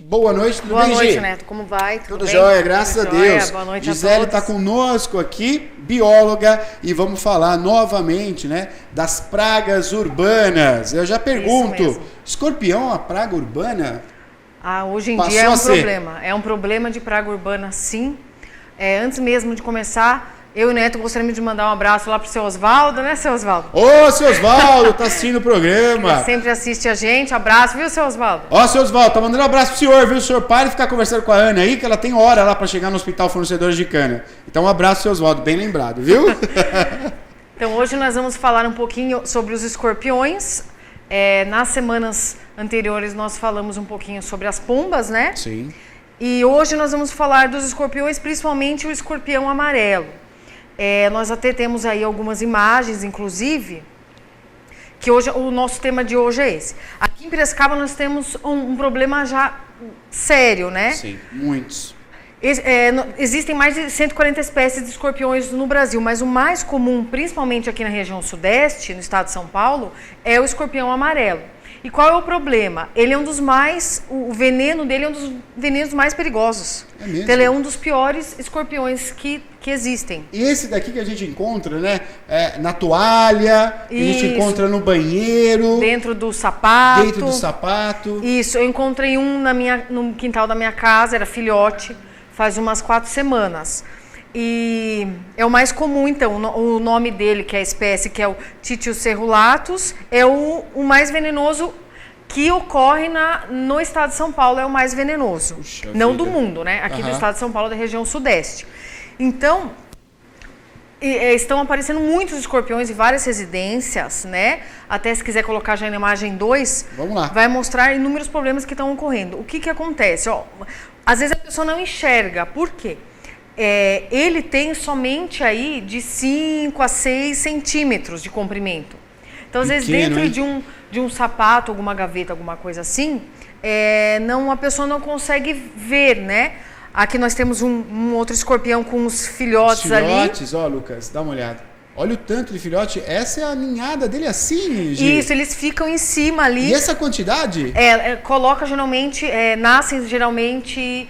Boa noite, tudo bem, Gi? Boa noite, Neto. Como vai? Tudo jóia, graças a Deus. Boa noite Gisele a todos. está conosco aqui, bióloga, e vamos falar novamente, né, das pragas urbanas. Eu já pergunto, escorpião é uma praga urbana? Hoje em dia é um problema. É um problema de praga urbana, sim. Antes mesmo de começar, eu e o Neto gostaríamos de mandar um abraço lá pro seu Osvaldo, né, seu Osvaldo? Ô, seu Osvaldo, tá assistindo o programa. Ele sempre assiste a gente. Abraço, viu, seu Osvaldo? Ó, seu Osvaldo, tá mandando um abraço pro senhor, viu? O senhor para de ficar conversando com a Ana aí, que ela tem hora lá para chegar no Hospital Fornecedores de Cana. Então, um abraço, seu Osvaldo, bem lembrado, viu? Então, hoje nós vamos falar um pouquinho sobre os escorpiões. Nas semanas anteriores, nós falamos um pouquinho sobre as pombas, né? Sim. E hoje nós vamos falar dos escorpiões, principalmente o escorpião amarelo. Nós até temos aí algumas imagens, inclusive, que hoje o nosso tema de hoje é esse. Aqui em Piracicaba nós temos um problema já sério, né? Sim, muitos. Existem mais de 140 espécies de escorpiões no Brasil, mas o mais comum, principalmente aqui na região sudeste, no estado de São Paulo, é o escorpião amarelo. E qual é o problema? Ele é um dos mais, o veneno dele é um dos venenos mais perigosos. É mesmo? Então ele é um dos piores escorpiões que existem. E esse daqui que a gente encontra, né? Na toalha, que a gente encontra no banheiro. Dentro do sapato. Dentro do sapato. Isso, eu encontrei um no quintal da minha casa, era filhote, faz umas 4 semanas. E é o mais comum, então, o nome dele, que é a espécie, que é o Titius cerulatus, é o mais venenoso que ocorre no estado de São Paulo, é o mais venenoso. Puxa não vida. do mundo, né? Aqui do estado de São Paulo, da região sudeste. Então, estão aparecendo muitos escorpiões em várias residências, né? Até se quiser colocar já na imagem 2, vamos lá. Vai mostrar inúmeros problemas que estão ocorrendo. O que acontece? Às vezes a pessoa não enxerga. Por quê? Ele tem somente aí de 5 a 6 centímetros de comprimento. Então, às vezes, dentro de um sapato, alguma gaveta, alguma coisa assim, a pessoa não consegue ver, né? Aqui nós temos um outro escorpião com os filhotes ali. Filhotes, ó, Lucas, dá uma olhada. Olha o tanto de filhote. Essa é a ninhada dele assim, Gi. Isso, eles ficam em cima ali. E essa quantidade? Coloca geralmente, nascem geralmente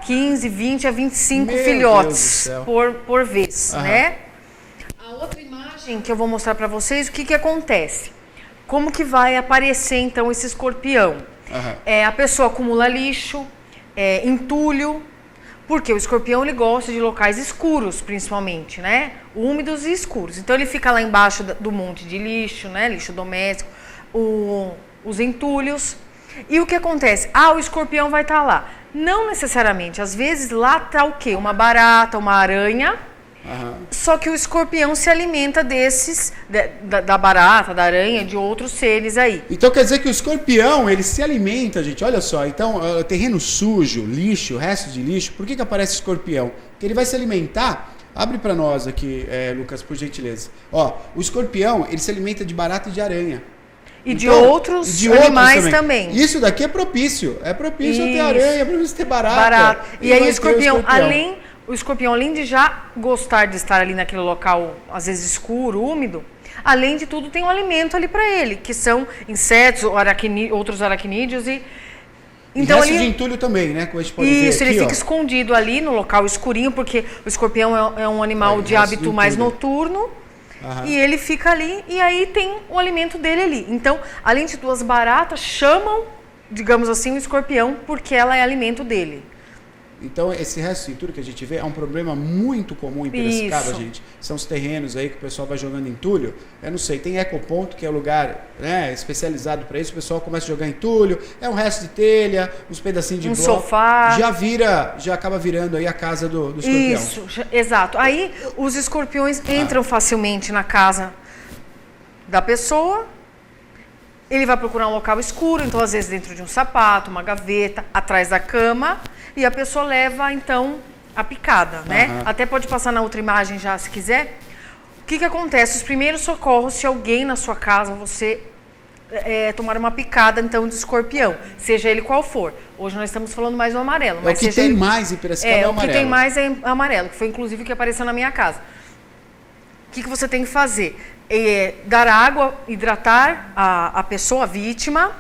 15, 20 a 25 Meu filhotes Deus do céu. por vez, né? A outra imagem que eu vou mostrar para vocês, o que acontece? Como que vai aparecer, então, esse escorpião? A pessoa acumula lixo, entulho, porque o escorpião ele gosta de locais escuros, principalmente, né? Úmidos e escuros. Então, ele fica lá embaixo do monte de lixo, né? Lixo doméstico, os entulhos. E o que acontece? O escorpião vai estar lá. Não necessariamente. Às vezes lá está o quê? Uma barata, uma aranha. Só que o escorpião se alimenta da barata, da aranha, de outros seres aí. Então quer dizer que o escorpião, ele se alimenta, gente, olha só. Então, terreno sujo, lixo, resto de lixo, por que aparece escorpião? Porque ele vai se alimentar. Abre para nós aqui, Lucas, por gentileza. Ó, o escorpião, ele se alimenta de barata e de aranha. E de outros animais também. Isso daqui é propício. É propício ter aranha, é propício ter barata. E aí o escorpião, além de já gostar de estar ali naquele local, às vezes escuro, úmido, além de tudo tem um alimento ali para ele, que são insetos, outros aracnídeos Então, resto de entulho também, né? Como a gente pode ver aqui, ele fica escondido ali no local escurinho, porque o escorpião é um animal de hábito mais noturno. E ele fica ali, e aí tem o alimento dele ali. Então, além de tudo, as baratas chamam, digamos assim, o escorpião, porque ela é alimento dele. Então, esse resto de entulho que a gente vê é um problema muito comum em Piracicaba, gente. São os terrenos aí que o pessoal vai jogando entulho. Eu não sei, tem ecoponto, que é um lugar, né, especializado para isso. O pessoal começa a jogar entulho, é um resto de telha, uns pedacinhos de bloco. Sofá. Já acaba virando aí a casa do escorpião. Isso, exato. Aí os escorpiões entram facilmente na casa da pessoa. Ele vai procurar um local escuro, então às vezes dentro de um sapato, uma gaveta, atrás da cama, e a pessoa leva então a picada, né? Até pode passar na outra imagem já, se quiser. O que acontece? Os primeiros socorros, se alguém na sua casa, você tomar uma picada então de escorpião, seja ele qual for. Hoje nós estamos falando mais do amarelo. Mas o que tem mais em Piracicaba é o amarelo. O que tem mais é amarelo, que foi inclusive o que apareceu na minha casa. O que você tem que fazer? Dar água, hidratar a pessoa, a vítima,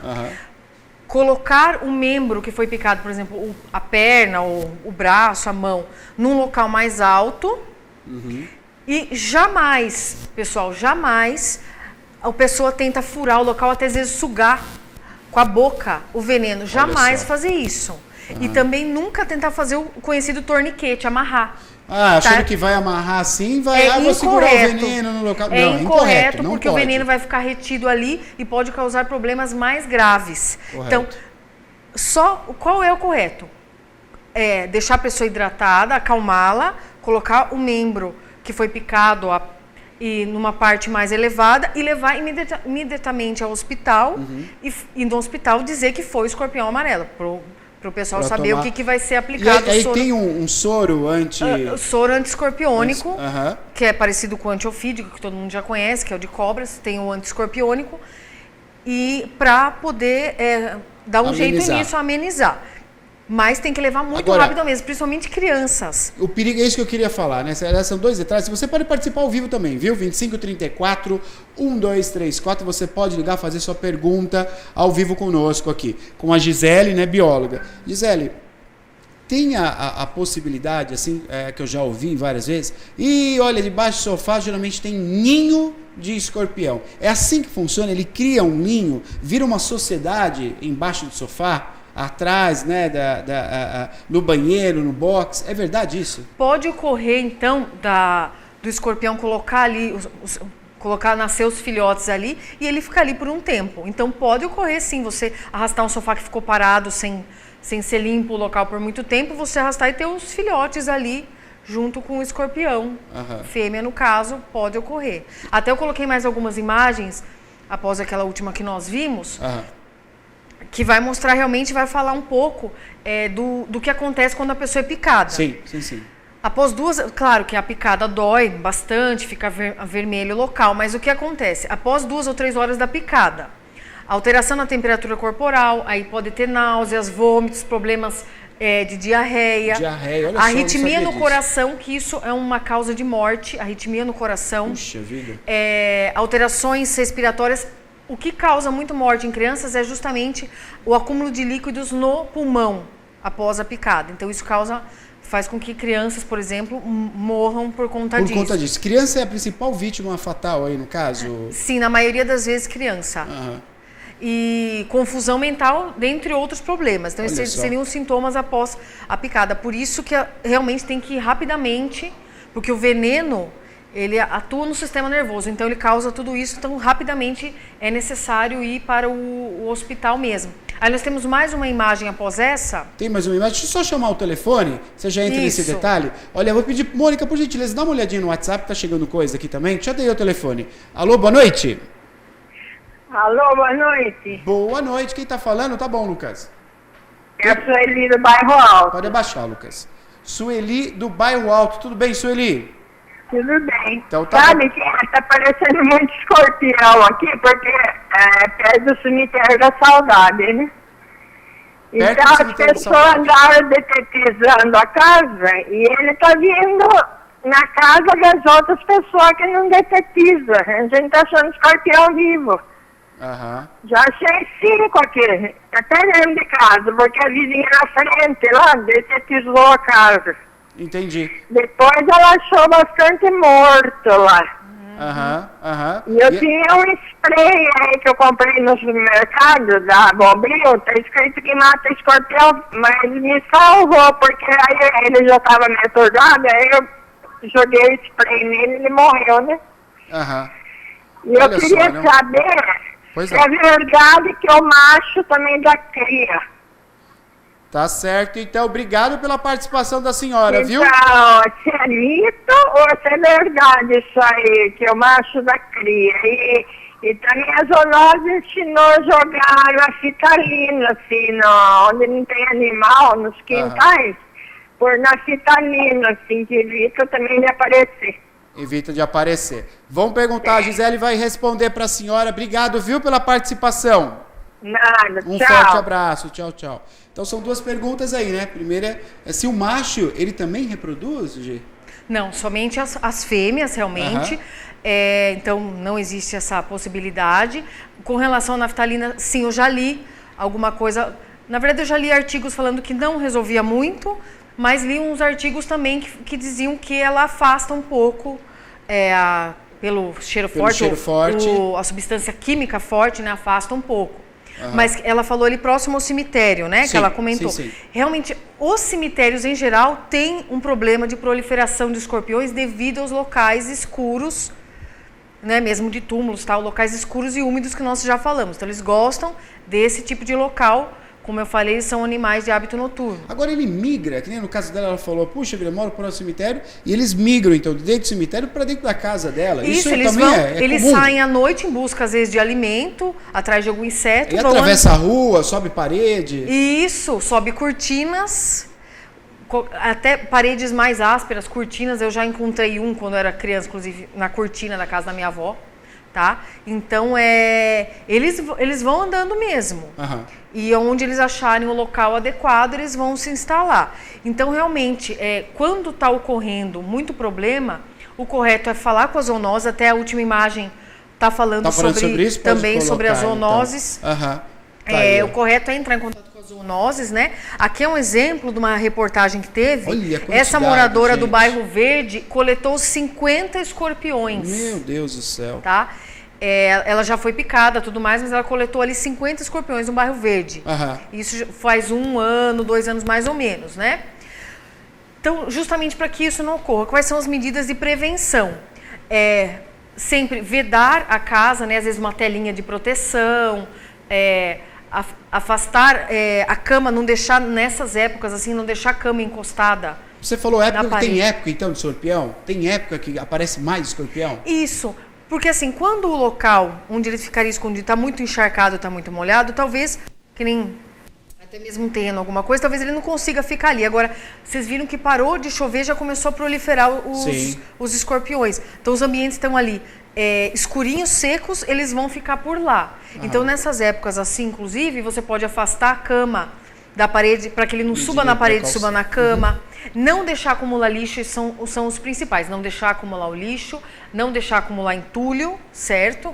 colocar o membro que foi picado, por exemplo, a perna, o braço, a mão, num local mais alto. E jamais, pessoal, jamais a pessoa tenta furar o local, até às vezes sugar com a boca o veneno. Jamais fazer isso. E também nunca tentar fazer o conhecido torniquete, amarrar. Achando que vai amarrar assim, vou segurar o veneno no local. É incorreto, porque o veneno vai ficar retido ali e pode causar problemas mais graves. Então, qual é o correto? Deixar a pessoa hidratada, acalmá-la, colocar o membro que foi picado e numa parte mais elevada e levar imediatamente ao hospital e no hospital dizer que foi o escorpião amarelo, para o pessoal saber tomar. O que vai ser aplicado. E aí tem um soro soro anti-escorpiônico, que é parecido com o antiofídico, que todo mundo já conhece, que é o de cobras, tem o anti-escorpiônico, e para poder dar um jeito nisso, amenizar. Mas tem que levar muito rápido mesmo, principalmente crianças. O perigo, é isso que eu queria falar, né? São 2 detalhes. Você pode participar ao vivo também, viu? 2534-1234. Você pode ligar, fazer sua pergunta ao vivo conosco aqui. Com a Gisele, né, bióloga. Gisele, tem a possibilidade, assim, que eu já ouvi várias vezes. E olha, debaixo do sofá geralmente tem ninho de escorpião. É assim que funciona? Ele cria um ninho, vira uma sociedade embaixo do sofá? Atrás, né, no banheiro, no box. É verdade isso? Pode ocorrer, então, do escorpião colocar ali, nascer os filhotes ali e ele ficar ali por um tempo. Então, pode ocorrer, sim, você arrastar um sofá que ficou parado sem ser limpo o local por muito tempo, você arrastar e ter os filhotes ali junto com o escorpião. Fêmea, no caso, pode ocorrer. Até eu coloquei mais algumas imagens, após aquela última que nós vimos, que vai mostrar realmente, vai falar um pouco do que acontece quando a pessoa é picada. Sim. Após 2, claro que a picada dói bastante, fica vermelho o local, mas o que acontece? Após 2 ou 3 horas da picada, alteração na temperatura corporal, aí pode ter náuseas, vômitos, problemas de diarreia. Olha só, arritmia no coração, que isso é uma causa de morte, arritmia no coração. Puxa vida. Alterações respiratórias. O que causa muito morte em crianças é justamente o acúmulo de líquidos no pulmão após a picada. Então isso faz com que crianças, por exemplo, morram por conta disso. Por conta disso. Criança é a principal vítima fatal aí no caso? Sim, na maioria das vezes criança. E confusão mental, dentre outros problemas. Então esses seriam os sintomas após a picada. Por isso que realmente tem que ir rapidamente, porque o veneno ele atua no sistema nervoso, então ele causa tudo isso, então rapidamente é necessário ir para o hospital mesmo. Aí nós temos mais uma imagem após essa. Tem mais uma imagem, deixa eu só chamar o telefone, você já entra nesse detalhe. Olha, eu vou pedir, Mônica, por gentileza, dá uma olhadinha no WhatsApp, tá chegando coisa aqui também, já dei o telefone. Alô, boa noite. Alô, boa noite. Boa noite, quem tá falando? Tá bom, Lucas. É a Sueli do Bairro Alto. Pode abaixar, Lucas. Sueli do Bairro Alto, tudo bem, Sueli? Tudo bem. Então, sabe que tá parecendo muito escorpião aqui, porque é perto do cemitério da Saudade, né? Então as pessoas andaram detetizando a casa e ele tá vindo na casa das outras pessoas que não detetizam. A gente tá achando escorpião vivo. Já achei 5 aqui, até dentro de casa, porque a vizinha na frente lá detetizou a casa. Entendi. Depois ela achou bastante morto lá. E eu tinha um spray aí que eu comprei no supermercado da Bombril, tá escrito que mata escorpião, mas me salvou, porque aí ele já estava meio atordoado, aí eu joguei o spray nele e ele morreu, né? E eu queria saber se é verdade que o macho também dá cria. Tá certo, então obrigado pela participação da senhora, viu? Então, se é mito ou se é verdade isso aí, que o macho da cria. E também a zoonose ensinou a jogar a fitalina, assim, onde não tem animal, nos quintais, por naftalina, assim, que evita também de aparecer. Evita de aparecer. Vamos perguntar, a Gisele vai responder para a senhora. Obrigado, viu, pela participação. Nada, tchau. Um forte abraço, tchau. Então são 2 perguntas aí, né? Primeira é se o macho, ele também reproduz, Gê? Não, somente as fêmeas, realmente. Então não existe essa possibilidade. Com relação à naftalina, sim, eu já li alguma coisa. Na verdade, eu já li artigos falando que não resolvia muito, mas li uns artigos também que diziam que ela afasta um pouco pelo cheiro forte, a substância química forte, né, afasta um pouco. Mas ela falou ali próximo ao cemitério, né, que ela comentou. Sim. Realmente, os cemitérios em geral têm um problema de proliferação de escorpiões devido aos locais escuros, né, mesmo de túmulos, tal, locais escuros e úmidos que nós já falamos. Então, eles gostam desse tipo de local. Como eu falei, eles são animais de hábito noturno. Agora ele migra, que nem no caso dela, ela falou, puxa, eu moro para o cemitério, e eles migram, então, de dentro do cemitério para dentro da casa dela. Isso eles também eles comum. Saem à noite em busca, às vezes, de alimento, atrás de algum inseto. E atravessa a rua, sobe parede. Isso, sobe cortinas, até paredes mais ásperas, cortinas. Eu já encontrei quando eu era criança, inclusive, na cortina da casa da minha avó. Tá? Então, eles vão andando mesmo. E onde eles acharem o local adequado, eles vão se instalar. Então, realmente, quando está ocorrendo muito problema, o correto é falar com a zoonose. Até a última imagem está falando sobre isso, também colocar, sobre as zoonoses. Então. O correto é entrar em contato com as zoonoses, né? Aqui é um exemplo de uma reportagem que teve. Olha, essa moradora do bairro Verde coletou 50 escorpiões. Meu Deus do céu. Tá? Ela já foi picada, tudo mais, mas ela coletou ali 50 escorpiões no bairro Verde. Isso faz 1 ano, 2 anos mais ou menos, né? Então, justamente para que isso não ocorra, quais são as medidas de prevenção? Sempre vedar a casa, né? Às vezes uma telinha de proteção, afastar a cama, não deixar nessas épocas assim, não deixar a cama encostada. Você falou época, tem época então de escorpião? Tem época que aparece mais escorpião? Isso, porque assim, quando o local onde ele ficaria escondido está muito encharcado, está muito molhado, talvez, que nem até mesmo um terreno, alguma coisa, talvez ele não consiga ficar ali. Agora, vocês viram que parou de chover, já começou a proliferar os escorpiões. Então os ambientes estão ali escurinhos, secos, eles vão ficar por lá. Então nessas épocas assim, inclusive, você pode afastar a cama da parede para que ele não suba na parede, suba na cama. Não deixar acumular lixo, são os principais. Não deixar acumular o lixo, não deixar acumular entulho, certo?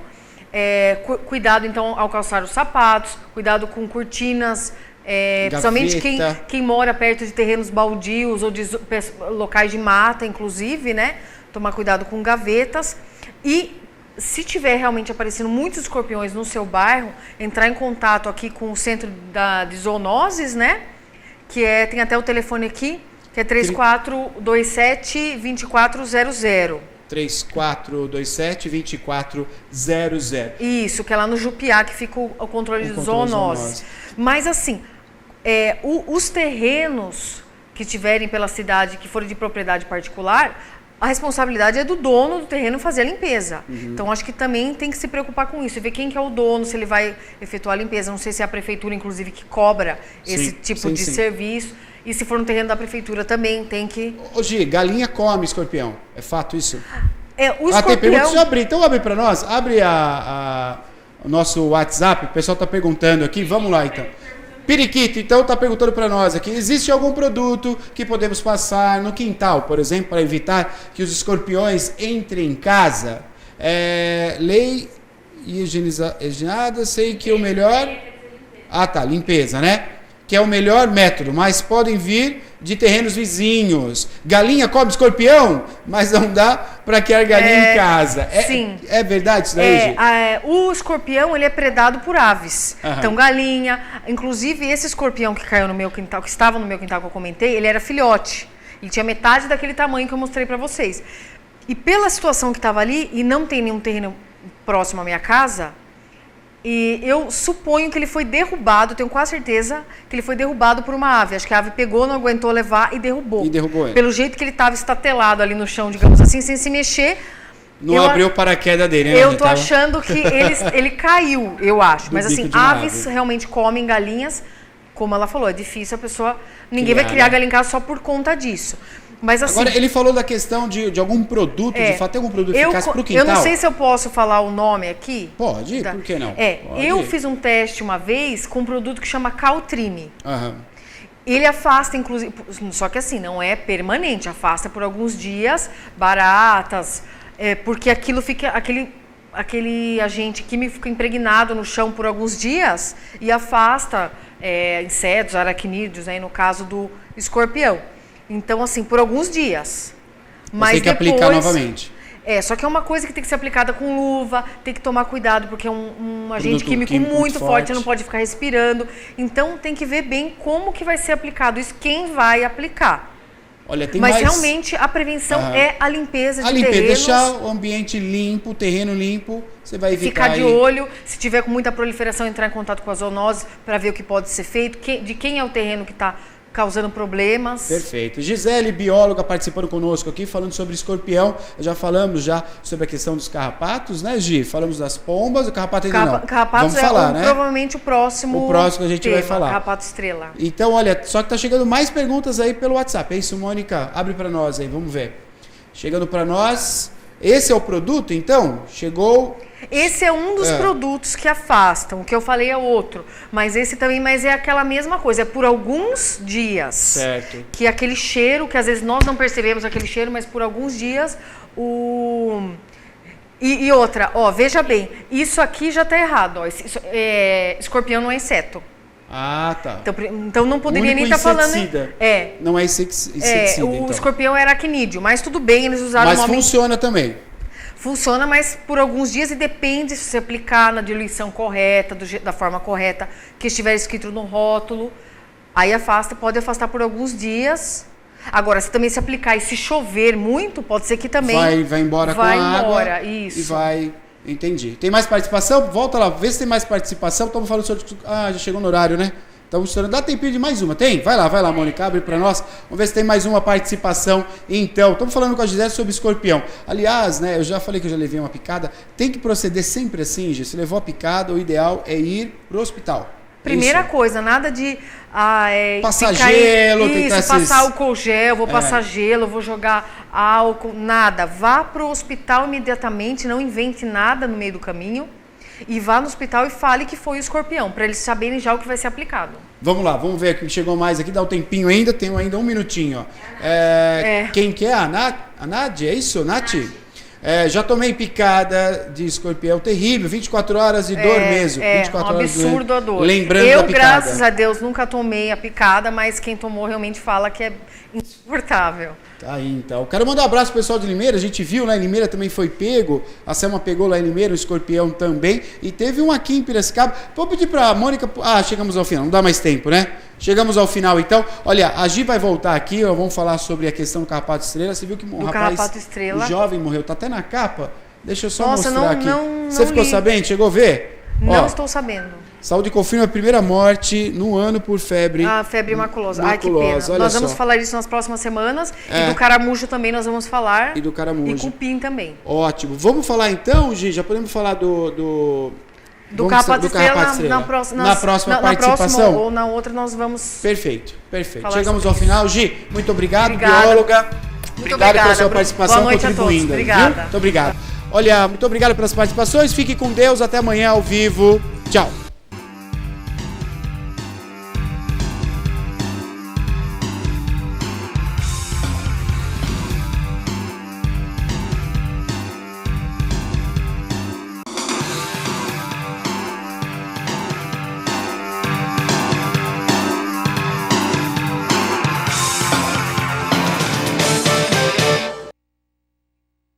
Cuidado então ao calçar os sapatos, cuidado com cortinas, principalmente quem mora perto de terrenos baldios ou de locais de mata, inclusive, né? Tomar cuidado com gavetas. E se tiver realmente aparecendo muitos escorpiões no seu bairro, entrar em contato aqui com o centro de zoonoses, né? Que tem até o telefone aqui, que é 3427-2400. 3427-2400. Isso, que é lá no Jupiá, que fica o controle de zoonoses. Mas assim, os terrenos que tiverem pela cidade, que forem de propriedade particular, a responsabilidade é do dono do terreno fazer a limpeza. Então, acho que também tem que se preocupar com isso. E ver quem que é o dono, se ele vai efetuar a limpeza. Não sei se é a prefeitura, inclusive, que cobra esse tipo de serviço. E se for no terreno da prefeitura também, tem que... Ô, Gi, galinha come escorpião. É fato isso? O escorpião... Tem pergunta, deixa eu abrir. Então, abre para nós. Abre o nosso WhatsApp. O pessoal está perguntando aqui. Vamos lá, então. Periquito, então, está perguntando para nós aqui, existe algum produto que podemos passar no quintal, por exemplo, para evitar que os escorpiões entrem em casa? Lei higienizada, sei que o melhor... limpeza, né? Que é o melhor método, mas podem vir de terrenos vizinhos. Galinha come escorpião, mas não dá para criar galinha em casa. Sim. É verdade isso daí, gente? O escorpião, ele é predado por aves. Então, galinha. Inclusive, esse escorpião que caiu no meu quintal, que estava no meu quintal que eu comentei, ele era filhote. Ele tinha metade daquele tamanho que eu mostrei para vocês. E pela situação que estava ali, e não tem nenhum terreno próximo à minha casa... E eu suponho que ele foi derrubado, tenho quase certeza que ele foi derrubado por uma ave. Acho que a ave pegou, não aguentou levar e derrubou. Ele. Pelo jeito que ele estava estatelado ali no chão, digamos assim, sem se mexer. Não abriu o paraquedas dele, né? Eu tô achando que ele caiu, eu acho. Mas assim, aves realmente comem galinhas. Como ela falou, é difícil a pessoa... Ninguém vai criar galinha em casa só por conta disso. Mas assim... Agora, ele falou da questão de algum produto, de fato, tem algum produto eficaz para o quintal? Eu não sei se eu posso falar o nome aqui. Pode, por que não? Eu fiz um teste uma vez com um produto que chama Caltrime. Ele afasta, inclusive... Só que assim, não é permanente, afasta por alguns dias, baratas, porque aquilo fica... aquele agente químico fica impregnado no chão por alguns dias e afasta insetos, aracnídeos, aí no caso do escorpião. Então, assim, por alguns dias. Mas tem que aplicar novamente. Só que é uma coisa que tem que ser aplicada com luva, tem que tomar cuidado, porque é um agente químico muito forte, não pode ficar respirando. Então, tem que ver bem como que vai ser aplicado isso, quem vai aplicar. Olha, Mas realmente a prevenção é a limpeza de terrenos. Deixar o ambiente limpo, o terreno limpo, você vai evitar. Ficar de olho, se tiver com muita proliferação, entrar em contato com a zoonose para ver o que pode ser feito, de quem é o terreno que está causando problemas. Perfeito. Gisele, bióloga, participando conosco aqui, falando sobre escorpião. Já falamos sobre a questão dos carrapatos, né, Gi? Falamos das pombas, o carrapato ainda não. Carrapatos vamos falar, né? Provavelmente o próximo que a gente vai falar. Carrapato estrela. Então, olha, só que tá chegando mais perguntas aí pelo WhatsApp. É isso, Mônica? Abre para nós aí, vamos ver. Chegando para nós. Esse é o produto, então? Chegou... Esse é um dos produtos que afastam, o que eu falei é outro, mas esse também, é aquela mesma coisa, é por alguns dias. Certo. Que aquele cheiro, que às vezes nós não percebemos aquele cheiro, mas por alguns dias E outra, veja bem, isso aqui já está errado, escorpião não é inseto. Ah, tá. Então não poderia nem estar falando... Não é inseticida, o escorpião é aracnídeo, mas tudo bem, eles usaram... Mas funciona também. Funciona, mas por alguns dias, e depende se você aplicar na diluição correta, da forma correta, que estiver escrito no rótulo. Aí pode afastar por alguns dias. Agora, se também se aplicar e se chover muito, pode ser que também... Vai embora com a água. Isso. E vai... Entendi. Tem mais participação? Volta lá, vê se tem mais participação. Estamos falando sobre... já chegou no horário, né? Estamos estourando. Dá tempinho de mais uma. Tem? Vai lá, Mônica, abre para nós. Vamos ver se tem mais uma participação. Então, estamos falando com a Gisele sobre escorpião. Aliás, né, eu já falei que eu já levei uma picada. Tem que proceder sempre assim, Gis. Se levou a picada, o ideal é ir pro hospital. Primeira coisa, nada de... passar gelo, passar álcool gel, vou passar gelo, vou jogar álcool, nada. Vá pro hospital imediatamente, não invente nada no meio do caminho. E vá no hospital e fale que foi o escorpião, para eles saberem já o que vai ser aplicado. Vamos lá, vamos ver aqui, chegou mais aqui, dá um tempinho ainda, tem ainda um minutinho. Quem que é? A Nádia, é isso, Nath? Já tomei picada de escorpião terrível, 24 horas de dor mesmo. 24 horas absurdo a dor. Lembrando da picada. Graças a Deus, nunca tomei a picada, mas quem tomou realmente fala que é insuportável. Tá aí, então. Quero mandar um abraço pro pessoal de Limeira. A gente viu lá em Limeira, também foi pego. A Selma pegou lá em Limeira, o escorpião também. E teve um aqui em Piracicaba. Vou pedir pra Mônica... chegamos ao final. Não dá mais tempo, né? Chegamos ao final, então. Olha, a Gi vai voltar aqui. Vamos falar sobre a questão do carrapato estrela. Você viu que um rapaz jovem morreu. Tá até na capa. Deixa eu só mostrar aqui. Você ficou sabendo? Chegou a ver? Não estou sabendo. Saúde confirma a primeira morte no ano por febre. Febre maculosa. Ai, que pena. Nós vamos falar isso nas próximas semanas. E do caramujo também nós vamos falar. E do caramujo. E cupim também. Ótimo. Vamos falar então, Gi, já podemos falar do carrapato estrela na próxima participação? Ou na outra nós vamos... Perfeito. Chegamos ao final. Gi, muito obrigado, bióloga. Muito obrigada pela sua participação, boa noite contribuindo. A todos. Obrigada. Viu? Muito obrigado. Olha, muito obrigado pelas participações. Fique com Deus. Até amanhã ao vivo. Tchau.